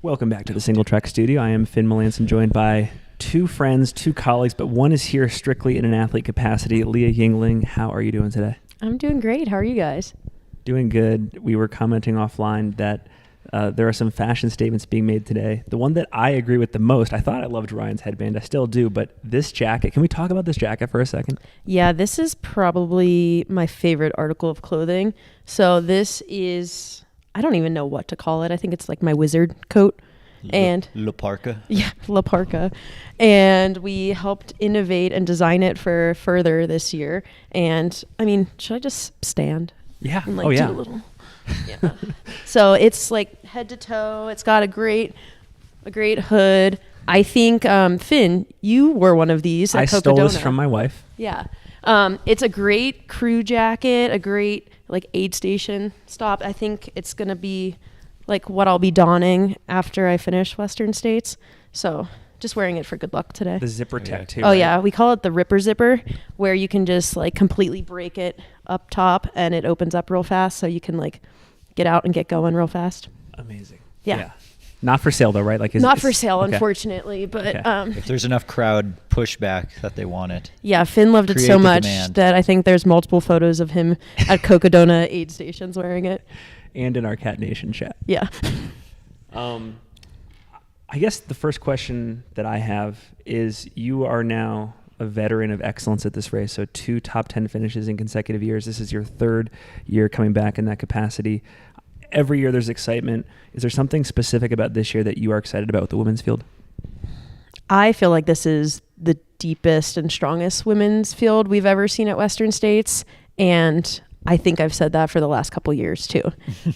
Welcome back to the Singletrack studio. I am Finn Melanson, joined by two friends, two colleagues, but one is here strictly in an athlete capacity. Leah Yingling, how are you doing today? I'm doing great. How are you guys? Doing good. We were commenting offline that there are some fashion statements being made today. The one that I agree with the most, I thought I loved Ryan's headband. I still do, but this jacket, can we talk about this jacket for a second? Yeah, this is probably my favorite article of clothing. So this is, I don't even know what to call it. I think it's like my wizard coat. La Parka. Yeah, La Parka. And we helped innovate and design it for further this year. And I mean, should I just stand? Yeah. And do a little. Yeah. So it's like head to toe. It's got a great hood. I think, Finn, you wore one of these at I Cocodona. stole this from my wife. Yeah. It's a great crew jacket, a great like aid station stop. I think it's going to be like what I'll be donning after I finish Western States. So just wearing it for good luck today. The zipper tech too. Oh right? yeah. We call it the Ripper Zipper, where you can just like completely break it up top and it opens up real fast. So you can like get out and get going real fast. Amazing. Yeah. Not for sale though, right? Like not for sale, okay. Unfortunately, but Okay. If there's enough crowd pushback that they want it. Yeah, Finn loved it Create so the much demand. that I think there's multiple photos of him at Cocodona aid stations wearing it. And in our Cat Nation chat. Yeah. I guess the first question that I have is, you are now a veteran of excellence at this race. So 2 top 10 finishes in consecutive years. This is your 3rd year coming back in that capacity. Every year there's excitement. Is there something specific about this year that you are excited about with the women's field? I feel like this is the deepest and strongest women's field we've ever seen at Western States. And I think I've said that for the last couple of years too.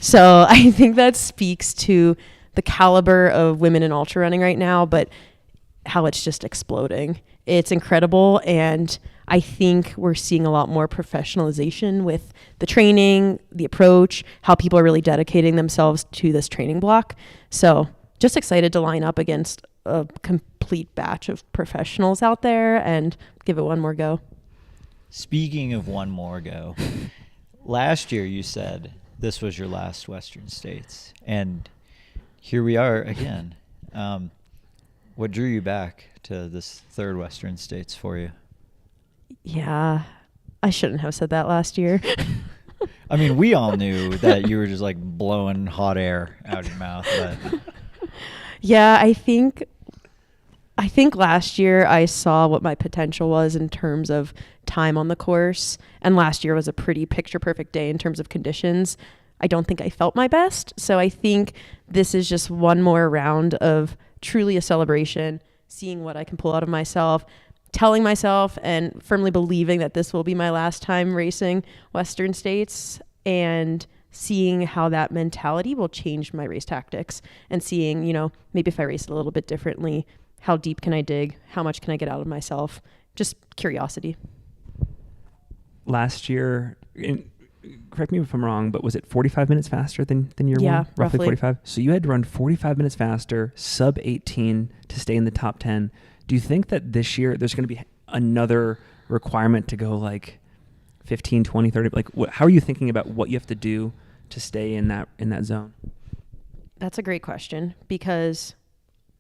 So I think that speaks to the caliber of women in ultra running right now, but how it's just exploding. It's incredible. And I think we're seeing a lot more professionalization with the training, the approach, how people are really dedicating themselves to this training block. So just excited to line up against a complete batch of professionals out there and give it one more go. Speaking of one more go, last year you said this was your last Western States, and here we are again. What drew you back to this 3rd Western States for you? Yeah, I shouldn't have said that last year. I mean, we all knew that you were just like blowing hot air out of your mouth. But Yeah, I think last year I saw what my potential was in terms of time on the course. And last year was a pretty picture perfect day in terms of conditions. I don't think I felt my best. So I think this is just one more round of truly a celebration, seeing what I can pull out of myself, telling myself and firmly believing that this will be my last time racing Western States, and seeing how that mentality will change my race tactics, and seeing, maybe if I race it a little bit differently, how deep can I dig? How much can I get out of myself? Just curiosity. Last year, correct me if I'm wrong, but was it 45 minutes faster than year Yeah, one? Roughly 45. So you had to run 45 minutes faster, sub 18 to stay in the top 10. Do you think that this year there's going to be another requirement to go like 15, 20, 30? Like, how are you thinking about what you have to do to stay in that zone? That's a great question, because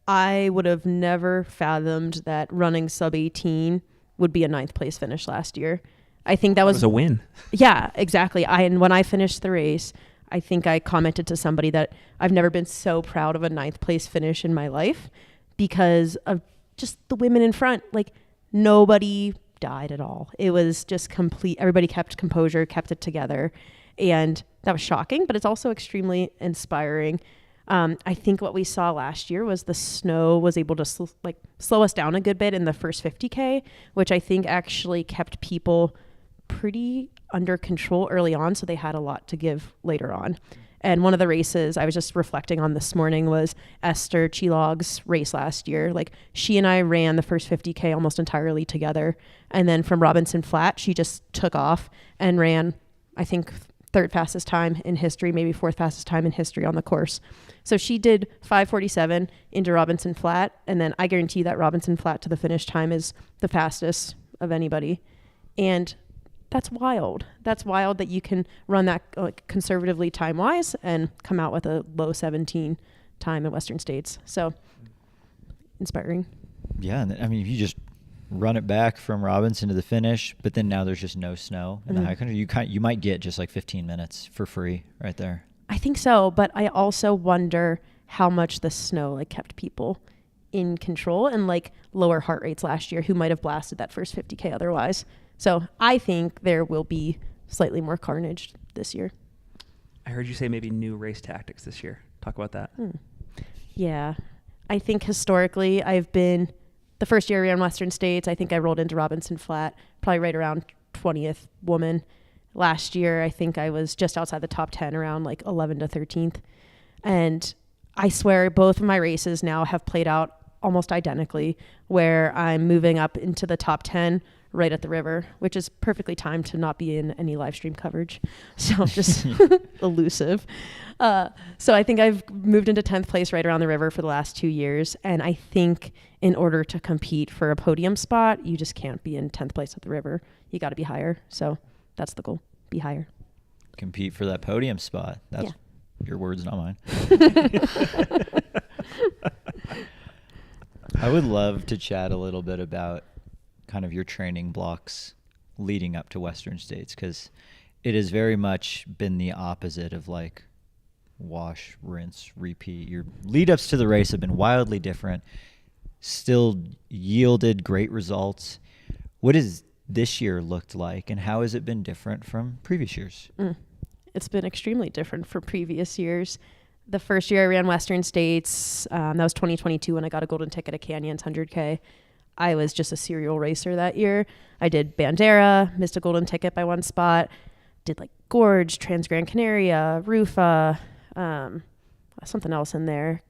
I would have never fathomed that running sub 18 would be a 9th place finish last year. I think that was a win. Yeah, exactly. And when I finished the race, I think I commented to somebody that I've never been so proud of a 9th place finish in my life, because of just the women in front. Like, nobody died at all. It was just complete. Everybody kept composure, kept it together. And that was shocking, but it's also extremely inspiring. I think what we saw last year was the snow was able to slow us down a good bit in the first 50K, which I think actually kept people pretty under control early on. So they had a lot to give later on. And one of the races I was just reflecting on this morning was Esther Chilog's race last year. Like, she and I ran the first 50K almost entirely together. And then from Robinson Flat, she just took off and ran, I think, 3rd fastest time in history, maybe 4th fastest time in history on the course. So she did 5:47 into Robinson Flat. And then I guarantee that Robinson Flat to the finish time is the fastest of anybody. And that's wild. That's wild that you can run that conservatively time-wise and come out with a low 17 time in Western States. So inspiring. Yeah, and I mean, if you just run it back from Robinson to the finish, but then now there's just no snow in the high country, you might get just like 15 minutes for free right there. I think so, but I also wonder how much the snow like kept people in control and like lower heart rates last year who might have blasted that first 50K otherwise. So I think there will be slightly more carnage this year. I heard you say maybe new race tactics this year. Talk about that. Yeah. I think historically I've been the first year I ran Western States. I think I rolled into Robinson Flat, probably right around 20th woman. Last year, I think I was just outside the top 10, around like 11 to 13th. And I swear both of my races now have played out almost identically, where I'm moving up into the top 10 right at the river, which is perfectly timed to not be in any live stream coverage. So I'm just elusive. So I think I've moved into 10th place right around the river for the last 2 years. And I think in order to compete for a podium spot, you just can't be in 10th place at the river. You got to be higher. So that's the goal. Be higher. Compete for that podium spot. That's your words, not mine. I would love to chat a little bit about kind of your training blocks leading up to Western States, because it has very much been the opposite of like wash, rinse, repeat. Your lead ups to the race have been wildly different, still yielded great results. What has this year looked like, and how has it been different from previous years? It's been extremely different from previous years. The first year I ran Western States, that was 2022 when I got a golden ticket at Canyons 100K. I was just a serial racer that year. I did Bandera, missed a golden ticket by one spot, did like Gorge, Trans Gran Canaria, Rufa, something else in there.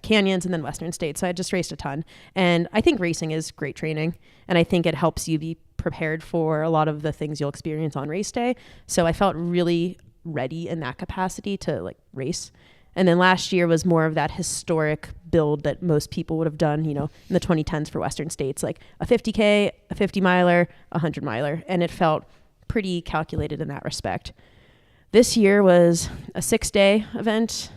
Canyons, and then Western States. So I just raced a ton. And I think racing is great training. And I think it helps you be prepared for a lot of the things you'll experience on race day. So I felt really ready in that capacity to like race. And then last year was more of that historic build that most people would have done, in the 2010s for Western States, like a 50K, a 50 miler, a 100 miler. And it felt pretty calculated in that respect. This year was a 6-day event,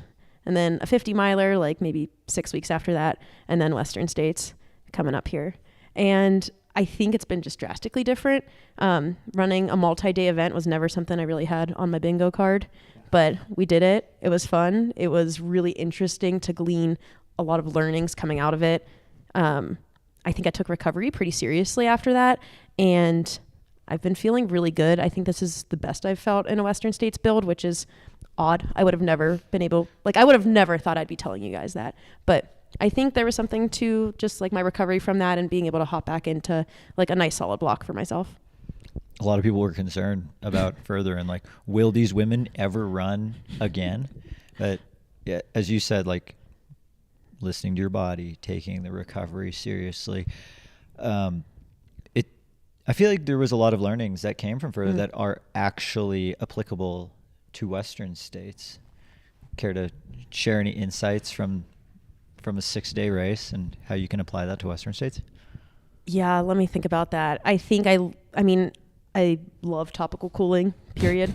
and then a 50 miler, like maybe 6 weeks after that, and then Western States coming up here. And I think it's been just drastically different. Running a multi-day event was never something I really had on my bingo card, but we did it. It was fun. It was really interesting to glean a lot of learnings coming out of it. I think I took recovery pretty seriously after that, and I've been feeling really good. I think this is the best I've felt in a Western States build, which is odd. I would have never thought I'd be telling you guys that, but I think there was something to just like my recovery from that and being able to hop back into like a nice solid block for myself. A lot of people were concerned about further and like, will these women ever run again? But yeah, as you said, like listening to your body, taking the recovery seriously. I feel like there was a lot of learnings that came from further that are actually applicable to Western States. Care to share any insights from a 6-day race and how you can apply that to Western States? Yeah, let me think about that. I think I love topical cooling, period.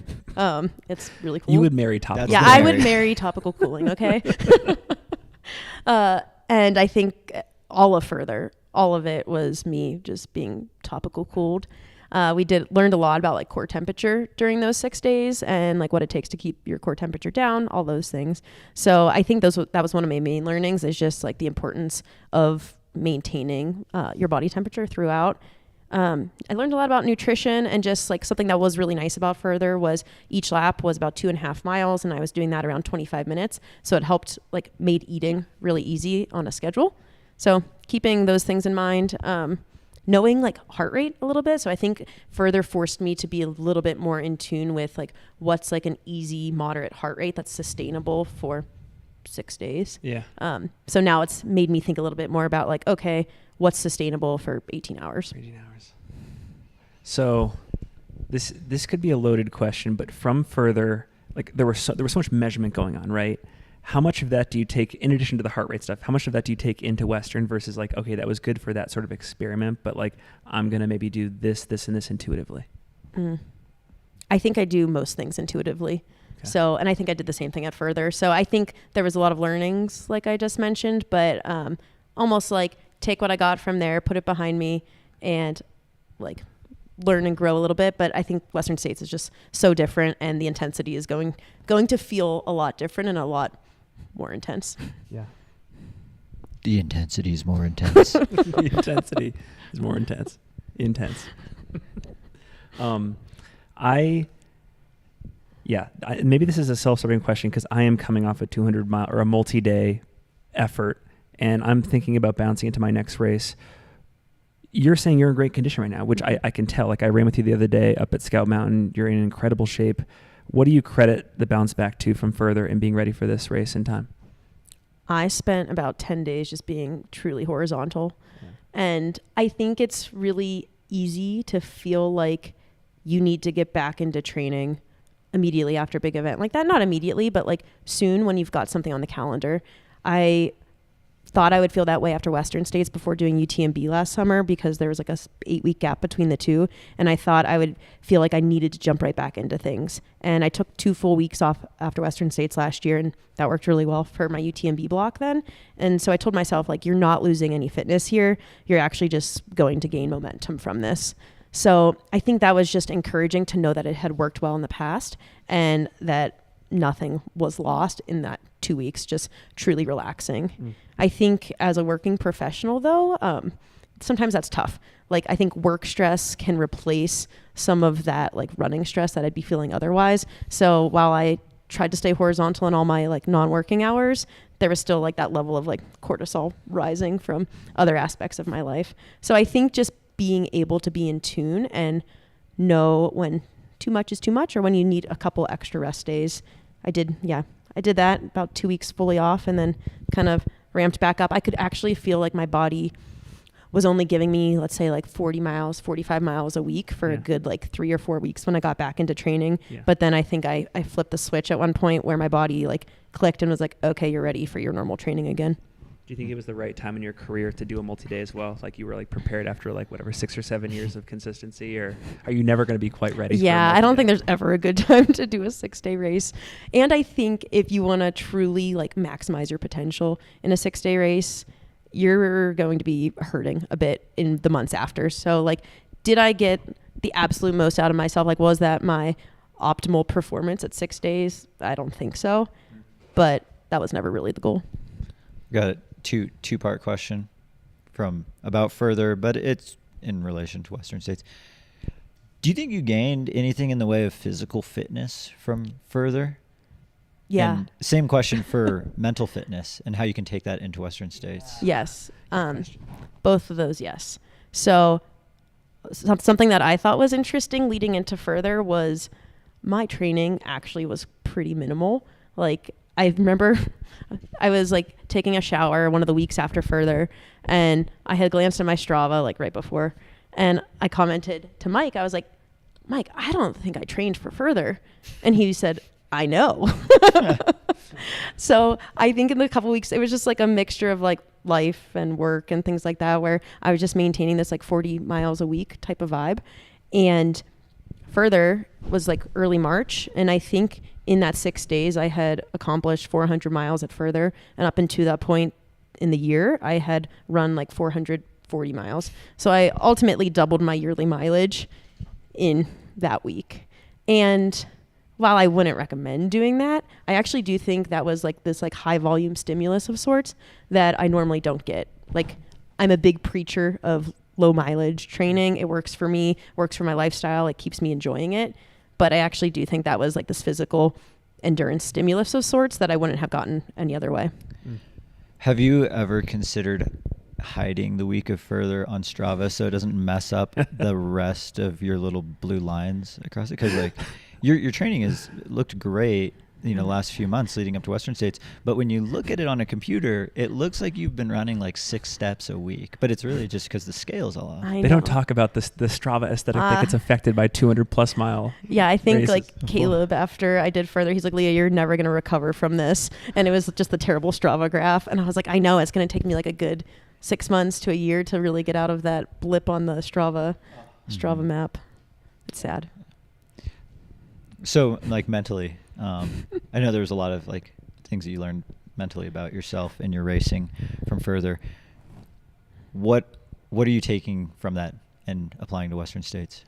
It's really cool. You would marry topical Yeah, cooling. I would marry topical cooling, okay? And I think all of it was me just being topical cooled. We learned a lot about like core temperature during those 6 days and like what it takes to keep your core temperature down, all those things. So I think that was one of my main learnings, is just like the importance of maintaining your body temperature throughout. I learned a lot about nutrition, and just like something that was really nice about further was each lap was about 2.5 miles, and I was doing that around 25 minutes. So it helped made eating really easy on a schedule. So keeping those things in mind, knowing like heart rate a little bit. So I think further forced me to be a little bit more in tune with like what's like an easy, moderate heart rate that's sustainable for 6 days. Yeah. So now it's made me think a little bit more about like, okay, what's sustainable for 18 hours? 18 hours. So this could be a loaded question, but from further, like there was so much measurement going on, right? How much of that do you take, in addition to the heart rate stuff, how much of that do you take into Western versus like, okay, that was good for that sort of experiment, but like I'm going to maybe do this, and this intuitively? I think I do most things intuitively. So, and I think I did the same thing at Further. So I think there was a lot of learnings, like I just mentioned, but almost like take what I got from there, put it behind me, and like learn and grow a little bit. But I think Western States is just so different, and the intensity is going to feel a lot different and a lot more intense. Yeah. The intensity is more intense. The intensity is more intense. Maybe this is a self-serving question because I am coming off a 200-mile or a multi-day effort, and I'm thinking about bouncing into my next race. You're saying you're in great condition right now, which I can tell. Like I ran with you the other day up at Scout Mountain. You're in incredible shape. What do you credit the bounce back to from Further and being ready for this race in time? I spent about 10 days just being truly horizontal. Yeah. And I think it's really easy to feel like you need to get back into training immediately after a big event like that. Not immediately, but like soon when you've got something on the calendar. I thought I would feel that way after Western States before doing UTMB last summer because there was like a 8-week gap between the two. And I thought I would feel like I needed to jump right back into things. And I took 2 full weeks off after Western States last year, and that worked really well for my UTMB block then. And so I told myself, like, you're not losing any fitness here. You're actually just going to gain momentum from this. So I think that was just encouraging to know that it had worked well in the past and that nothing was lost in that 2 weeks, just truly relaxing. I think as a working professional though, sometimes that's tough. Like I think work stress can replace some of that like running stress that I'd be feeling otherwise. So while I tried to stay horizontal in all my like non-working hours, there was still like that level of like cortisol rising from other aspects of my life. So I think just being able to be in tune and know when too much is too much or when you need a couple extra rest days. I did that about 2 weeks fully off and then kind of ramped back up. I could actually feel like my body was only giving me, let's say like 40 miles, 45 miles a week for a good like 3 or 4 weeks when I got back into training. Yeah. But then I think I flipped the switch at one point where my body like clicked and was like, okay, you're ready for your normal training again. Do you think it was the right time in your career to do a multi-day as well? Like you were like prepared after like whatever 6 or 7 years of consistency, or are you never going to be quite ready? Yeah, I don't think there's ever a good time to do a 6-day race. And I think if you want to truly like maximize your potential in a 6-day race, you're going to be hurting a bit in the months after. So like, did I get the absolute most out of myself? Like, was that my optimal performance at 6 days? I don't think so, but that was never really the goal. Got it. Two-part question from about Further, but it's in relation to Western States. Do you think you gained anything in the way of physical fitness from Further? Yeah. And same question for mental fitness and how you can take that into Western States. Yes. Both of those, yes. So something that I thought was interesting leading into Further was my training actually was pretty minimal. Like I remember I was like taking a shower one of the weeks after Further, and I had glanced at my Strava like right before, and I commented to Mike, I was like, Mike, I don't think I trained for Further. And he said, I know. So I think in the couple weeks, it was just like a mixture of like life and work and things like that, where I was just maintaining this like 40 miles a week type of vibe. And Further was like early March, and I think in that 6 days I had accomplished 400 miles at Further, and up until that point in the year I had run like 440 miles. So I ultimately doubled my yearly mileage in that week. And while I wouldn't recommend doing that, I actually do think that was like this like high volume stimulus of sorts that I normally don't get. Like I'm a big preacher of low mileage training. It works for me, works for my lifestyle. It keeps me enjoying it. But I actually do think that was like this physical endurance stimulus of sorts that I wouldn't have gotten any other way. Have you ever considered hiding the week of Further on Strava so it doesn't mess up the rest of your little blue lines across it? Because like your training has looked great, you know, last few months leading up to Western States, but when you look at it on a computer, it looks like you've been running like 6 steps a week, but it's really just because the scale's all off. They don't talk about this, the Strava aesthetic that gets affected by 200 plus mile. Yeah, I think races. like Caleb, after I did Further, he's like, Leah, you're never going to recover from this. And it was just the terrible Strava graph. And I was like, I know it's going to take me like a good 6 months to a year to really get out of that blip on the Strava map. It's sad. So like mentally, I know there was a lot of like things that you learned mentally about yourself and your racing from further. What are you taking from that and applying to Western States?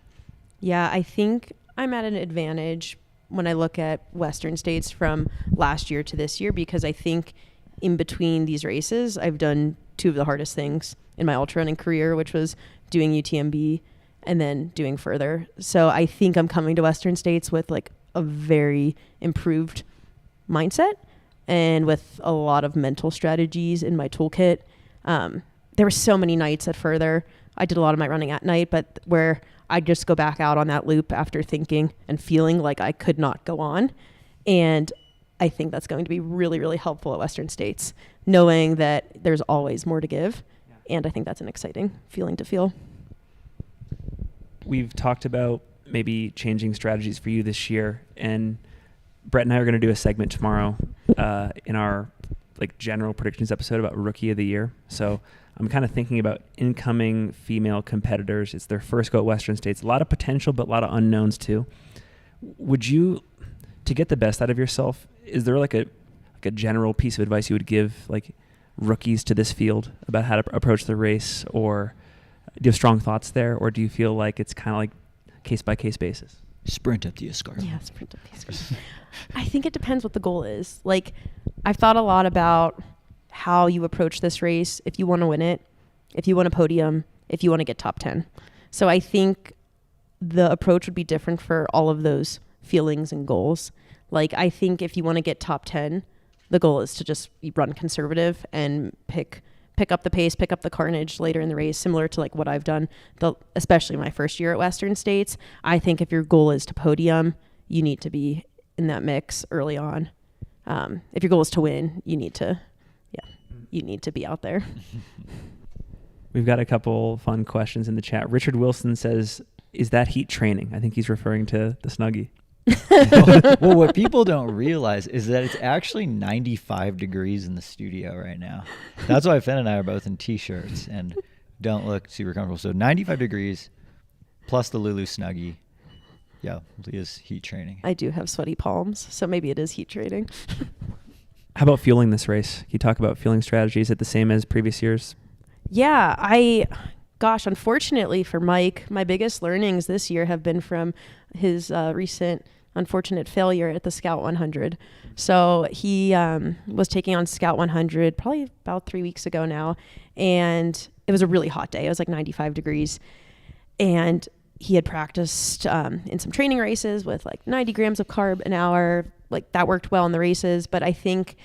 Yeah, I think I'm at an advantage when I look at Western States from last year to this year, because I think in between these races, I've done two of the hardest things in my ultra running career, which was doing UTMB and then doing further. So I think I'm coming to Western States with like a very improved mindset and with a lot of mental strategies in my toolkit. There were so many nights at further. I did a lot of my running at night, but where I just go back out on that loop after thinking and feeling like I could not go on. And I think that's going to be really, really helpful at Western States, knowing that there's always more to give. Yeah. And I think that's an exciting feeling to feel. We've talked about maybe changing strategies for you this year, and Brett and I are going to do a segment tomorrow in our like general predictions episode about Rookie of the Year. So I'm kind of thinking about incoming female competitors. It's their first go at Western States. A lot of potential, but a lot of unknowns too. Would you, to get the best out of yourself, is there like a general piece of advice you would give like rookies to this field about how to approach the race, or do you have strong thoughts there, or do you feel like it's kind of like case by case basis? Sprint up the escarpment. Yeah, sprint up the escarpment. I think it depends what the goal is. Like, I've thought a lot about how you approach this race, if you want to win it, if you want a podium, if you want to get top 10. So I think the approach would be different for all of those feelings and goals. Like, I think if you want to get top 10, the goal is to just run conservative and pick up the pace, pick up the carnage later in the race, similar to like what I've done, especially my first year at Western States. I think if your goal is to podium, you need to be in that mix early on. If your goal is to win, you need to be out there. We've got a couple fun questions in the chat. Richard Wilson says, is that heat training? I think he's referring to the Snuggie. Well, what people don't realize is that it's actually 95 degrees in the studio right now. That's why Finn and I are both in t-shirts and don't look super comfortable. So 95 degrees plus the Lulu Snuggie. Yeah, Leah's heat training. I do have sweaty palms, so maybe it is heat training. How about fueling this race? Can you talk about fueling strategy? Is it the same as previous years? Yeah, unfortunately for Mike, my biggest learnings this year have been from his recent unfortunate failure at the Scout 100. So he was taking on Scout 100 probably about 3 weeks ago now, and it was a really hot day. It was like 95 degrees, and he had practiced in some training races with like 90 grams of carb an hour. Like, that worked well in the races, but I think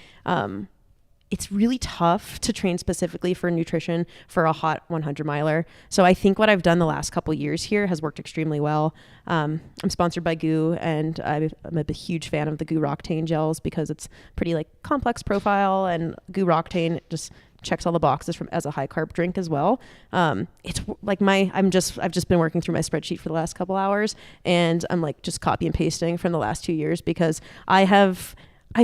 it's really tough to train specifically for nutrition for a hot 100 miler. So I think what I've done the last couple years here has worked extremely well. I'm sponsored by GU, and I'm a huge fan of the GU Roctane gels because it's pretty like complex profile, and GU Roctane just checks all the boxes as a high carb drink as well. It's like I've just been working through my spreadsheet for the last couple hours, and I'm like just copy and pasting from the last 2 years, because I've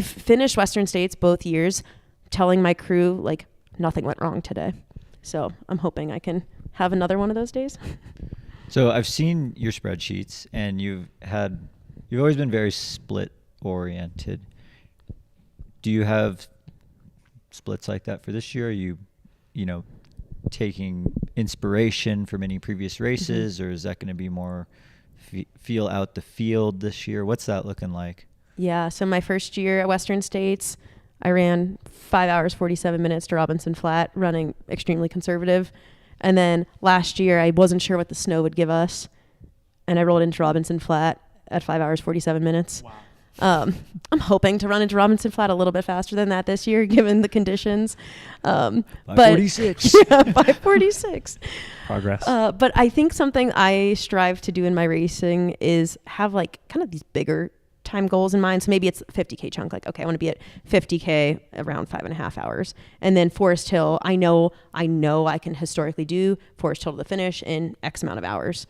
finished Western States both years telling my crew like nothing went wrong today. So I'm hoping I can have another one of those days. So I've seen your spreadsheets, and you've always been very split oriented. Do you have splits like that for this year? Are you taking inspiration from any previous races, or is that going to be more feel out the field this year? What's that looking like? Yeah. So my first year at Western States, I ran 5 hours, 47 minutes to Robinson Flat, running extremely conservative. And then last year, I wasn't sure what the snow would give us, and I rolled into Robinson Flat at 5 hours, 47 minutes. Wow. I'm hoping to run into Robinson Flat a little bit faster than that this year, given the conditions. 5:46. Yeah, 5:46. Progress. But I think something I strive to do in my racing is have like kind of these bigger time goals in mind. So maybe it's 50K chunk. Like, okay, I want to be at 50K around 5.5 hours. And then Forest Hill, I know I can historically do Forest Hill to the finish in X amount of hours.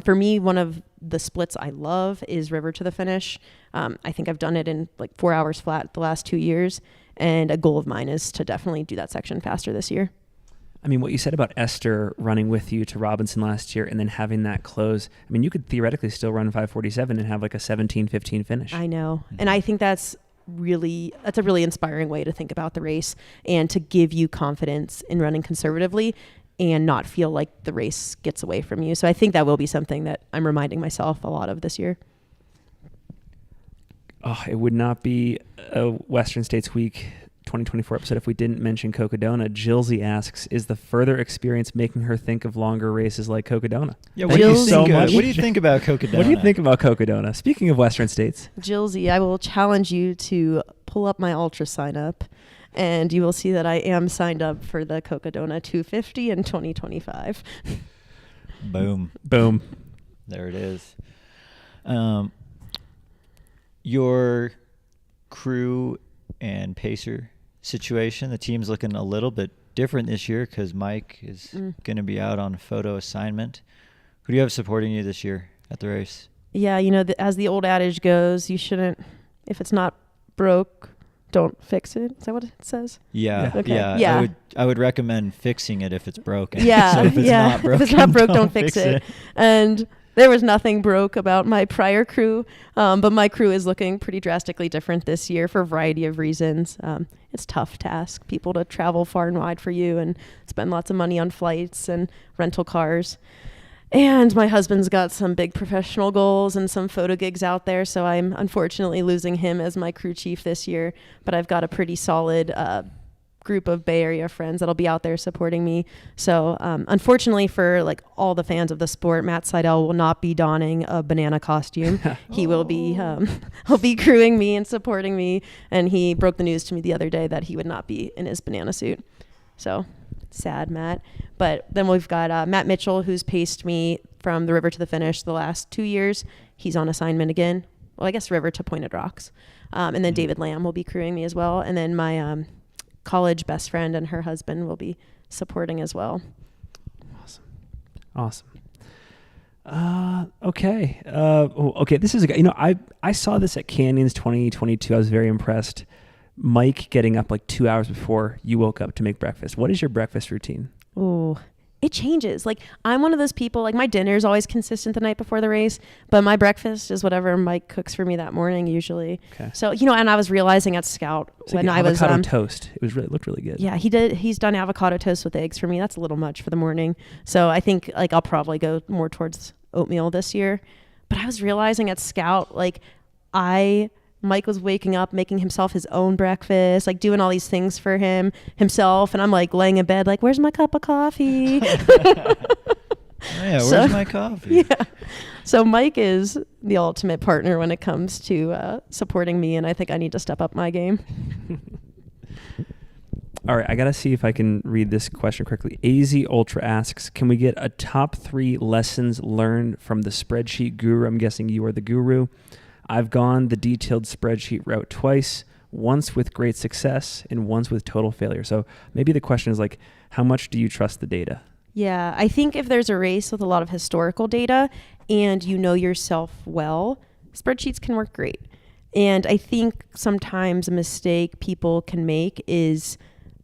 For me, one of the splits I love is River to the finish. I think I've done it in like 4 hours flat the last 2 years. And a goal of mine is to definitely do that section faster this year. I mean, what you said about Esther running with you to Robinson last year and then having that close, I mean, you could theoretically still run 5:47 and have like a 17:15 finish. I know. And I think that's a really inspiring way to think about the race and to give you confidence in running conservatively and not feel like the race gets away from you. So I think that will be something that I'm reminding myself a lot of this year. Oh, it would not be a Western States Week 2024 episode if we didn't mention Cocodona. Jilsey asks, is the further experience making her think of longer races like Cocodona? Yeah, Thank you so much. What do you think about Cocodona? What do you think about Cocodona? Speaking of Western States. Jilsey, I will challenge you to pull up my Ultra sign up, and you will see that I am signed up for the Cocodona 250 in 2025. Boom. Boom. There it is. Your crew and pacer situation, the team's looking a little bit different this year because Mike is going to be out on photo assignment. Who do you have supporting you this year at the race? Yeah, as the old adage goes, you shouldn't, if it's not broke, don't fix it. Is that what it says? Yeah. Okay. Yeah. I would recommend fixing it if it's broken. Yeah. So if it's not broken, if it's not broke, don't fix it. And there was nothing broke about my prior crew, but my crew is looking pretty drastically different this year for a variety of reasons. It's tough to ask people to travel far and wide for you and spend lots of money on flights and rental cars. And my husband's got some big professional goals and some photo gigs out there, so I'm unfortunately losing him as my crew chief this year. But I've got a pretty solid group of Bay Area friends that'll be out there supporting me. So unfortunately for like all the fans of the sport, Matt Seidel will not be donning a banana costume. He will be he'll be crewing me and supporting me. And he broke the news to me the other day that he would not be in his banana suit. So sad, Matt. But then we've got Matt Mitchell, who's paced me from the river to the finish the last 2 years. He's on assignment again. Well, I guess river to Pointed Rocks. And then David Lamb will be crewing me as well. And then my college best friend and her husband will be supporting as well. Awesome. Okay. Okay. This is I saw this at Canyons 2022. I was very impressed. Mike getting up like 2 hours before you woke up to make breakfast. What is your breakfast routine? Oh, it changes. Like I'm one of those people, like my dinner is always consistent the night before the race, but my breakfast is whatever Mike cooks for me that morning usually. Okay. So, and I was realizing at Scout it's when like I was avocado toast. It looked really good. Yeah, he's done avocado toast with eggs for me. That's a little much for the morning. So I think like I'll probably go more towards oatmeal this year. But I was realizing at Scout, like Mike was waking up, making himself his own breakfast, like doing all these things for himself. And I'm like laying in bed, like, where's my cup of coffee? Where's my coffee? Yeah. So Mike is the ultimate partner when it comes to supporting me. And I think I need to step up my game. All right. I got to see if I can read this question correctly. AZ Ultra asks, can we get a top 3 lessons learned from the spreadsheet guru? I'm guessing you are the guru. I've gone the detailed spreadsheet route twice, once with great success and once with total failure. So maybe the question is like, how much do you trust the data? Yeah, I think if there's a race with a lot of historical data and you know yourself well, spreadsheets can work great. And I think sometimes a mistake people can make is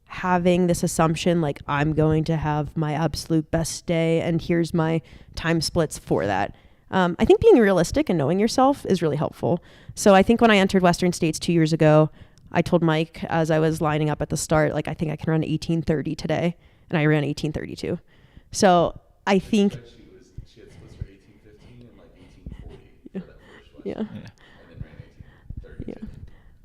having this assumption like I'm going to have my absolute best day and here's my time splits for that. I think being realistic and knowing yourself is really helpful. So I think when I entered Western States 2 years ago, I told Mike as I was lining up at the start, like I think I can run 18:30 today, and I ran 18:32. So I think she had splits for 18:15 and like 18:40 for that first one. Yeah. And then ran 18:32. Yeah.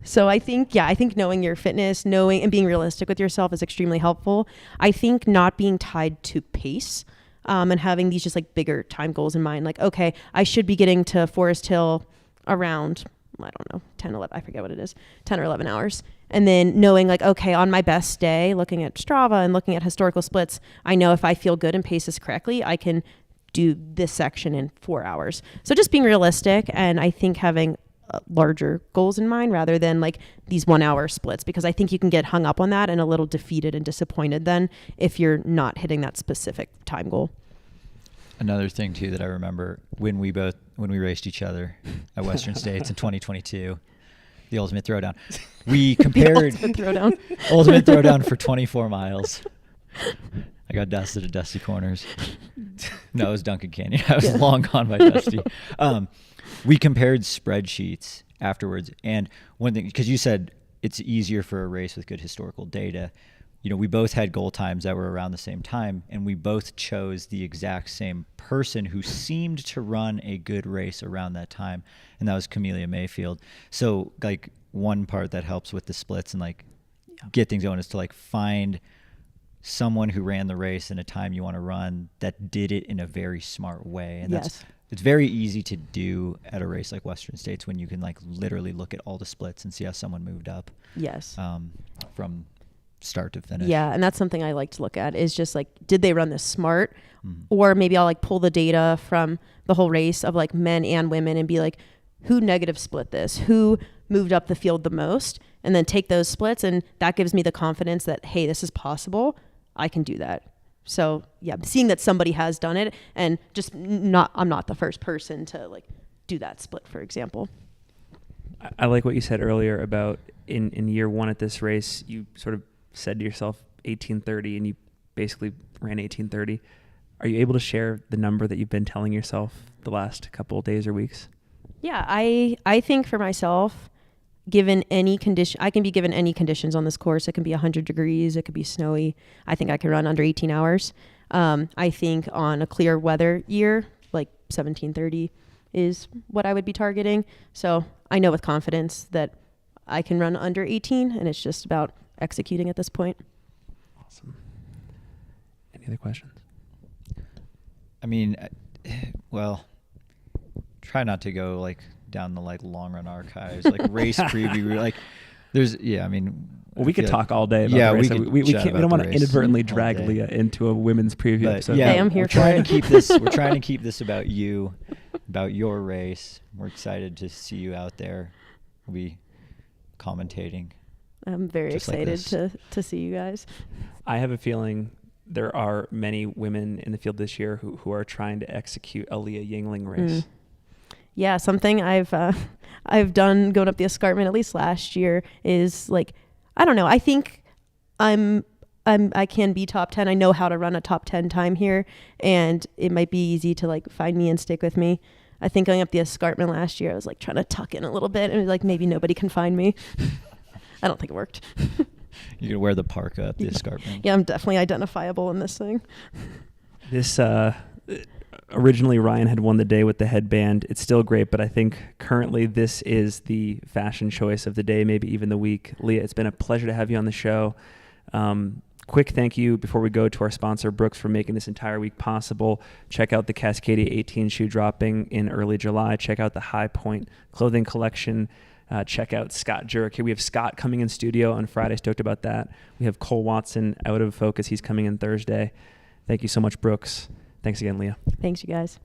So I think knowing your fitness, knowing and being realistic with yourself is extremely helpful. I think not being tied to pace. And having these just like bigger time goals in mind, like, okay, I should be getting to Forest Hill around, I don't know, 10, 11, I forget what it is, 10 or 11 hours. And then knowing like, okay, on my best day, looking at Strava and looking at historical splits, I know if I feel good and pace this correctly, I can do this section in 4 hours. So just being realistic. And I think having larger goals in mind rather than like these 1 hour splits, because I think you can get hung up on that and a little defeated and disappointed then if you're not hitting that specific time goal. Another thing too that I remember when we raced each other at Western States in 2022, the Ultimate Throwdown, we compared Ultimate Throwdown Ultimate Throwdown for 24 miles. I got dusted at Dusty Corners. No, it was Duncan Canyon. I was long gone by Dusty. We compared spreadsheets afterwards. And one thing, because you said it's easier for a race with good historical data. You know, we both had goal times that were around the same time, and we both chose the exact same person who seemed to run a good race around that time, and that was Camellia Mayfield. So, like, one part that helps with the splits and, like, get things going is to, like, find someone who ran the race in a time you want to run that did it in a very smart way. And it's very easy to do at a race like Western States when you can, like, literally look at all the splits and see how someone moved up. Yes. From start to finish. Yeah, and that's something I like to look at is just like, did they run this smart? Or maybe I'll like pull the data from the whole race of like men and women and be like, who negative split this? Who moved up the field the most? And then take those splits, and that gives me the confidence that, hey, this is possible. I can do that. So yeah, seeing that somebody has done it, and just I'm not the first person to like do that split, for example. I like what you said earlier about in year one at this race, you sort of said to yourself 1830 and you basically ran 1830. Are you able to share the number that you've been telling yourself the last couple of days or weeks? Yeah, I think for myself, given any condition, I can be given any conditions on this course. It can be 100 degrees, it could be snowy. I think I can run under 18 hours. I think on a clear weather year, like 1730 is what I would be targeting. So I know with confidence that I can run under 18, and it's just about executing at this point. Awesome. Any other questions? I mean, well, try not to go like down the like long run archives, like race preview. Like, there's I mean, well, we could talk all day about yeah, the race. we can't. We don't want to inadvertently all drag day. Leah into a women's preview But episode. yeah, Hey, I'm here we're for trying it. to keep this. We're trying to keep this about you, about your race. We're excited to see you out there. We'll be commentating. I'm very Just like excited to see you guys. I have a feeling there are many women in the field this year who are trying to execute a Leah Yingling race. Yeah, something I've done going up the escarpment at least last year is like, I don't know. I think I can be top 10. I know how to run a top 10 time here, and it might be easy to like find me and stick with me. I think going up the escarpment last year, I was like trying to tuck in a little bit and like maybe nobody can find me. I don't think it worked. You could wear the parka up the escarpment. Yeah, I'm definitely identifiable in this thing. This originally Ryan had won the day with the headband. It's still great, but I think currently this is the fashion choice of the day, maybe even the week. Leah, it's been a pleasure to have you on the show. Quick thank you before we go to our sponsor, Brooks, for making this entire week possible. Check out the Cascadia 18 shoe dropping in early July. Check out the High Point clothing collection. Check out Scott Jurek. Here we have Scott coming in studio on Friday. Stoked about that. We have Cole Watson out of focus. He's coming in Thursday. Thank you so much, Brooks. Thanks again, Leah. Thanks, you guys.